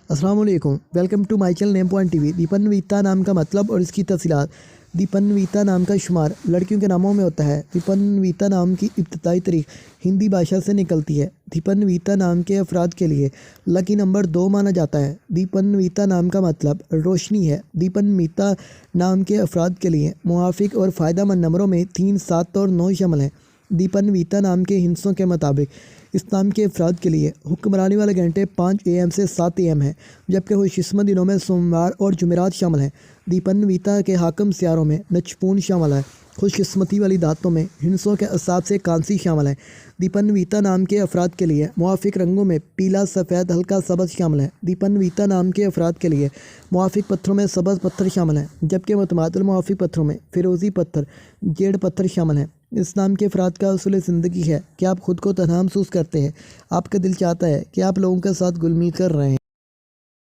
अस्सलाम वालेकुम, welcome to my channel name point TV. Dipanwita नाम का मतलब और इसकी तफसीलात। दीपन्विता नाम का शुमार लड़कियों के नामों में होता है। दीपन्विता नाम की इब्तदाई तारीख हिंदी भाषा से निकलती है। दीपन्विता नाम के अफराद के लिए लकी नंबर 2 माना जाता है। दीपन्विता नाम का मतलब रोशनी है। दीपन्विता नाम के अफराद के लिए मुआफिक और फ़ायदेमंद नंबरों में 3, 7 और 9 शामिल हैं। दीपन्विता नाम के हिंसों के मुताबिक इस नाम के अफराद के लिए हुक्मरानी वाले घंटे 5 AM से 7 AM हैं, जबकि खुशकिस्मत दिनों में सोमवार और जुमेरात शामिल हैं। दीपन्विता के हाकम सियारों में नचपून शामिल है। खुशकिस्मती वाली दातों में हिंसों के असाब से कांसी शामिल है। दीपन्विता नाम के अफराद के लिए मुआफिक रंगों में पीला, सफ़ेद, हल्का सब्ज़ शामिल है। दीपन्विता नाम के अफराद के लिए मुआफिक पत्थरों में सब्ज़ पत्थर शामिल हैं, जबकि मुतमादिल मुआफिक पत्थरों में फिरोज़ी पत्थर, जेड पत्थर शामिल हैं। इस नाम के अफराद का उसूल ज़िंदगी है कि आप खुद को तन्हा महसूस करते हैं। आपका दिल चाहता है कि आप लोगों के साथ घुल मिल कर रहें।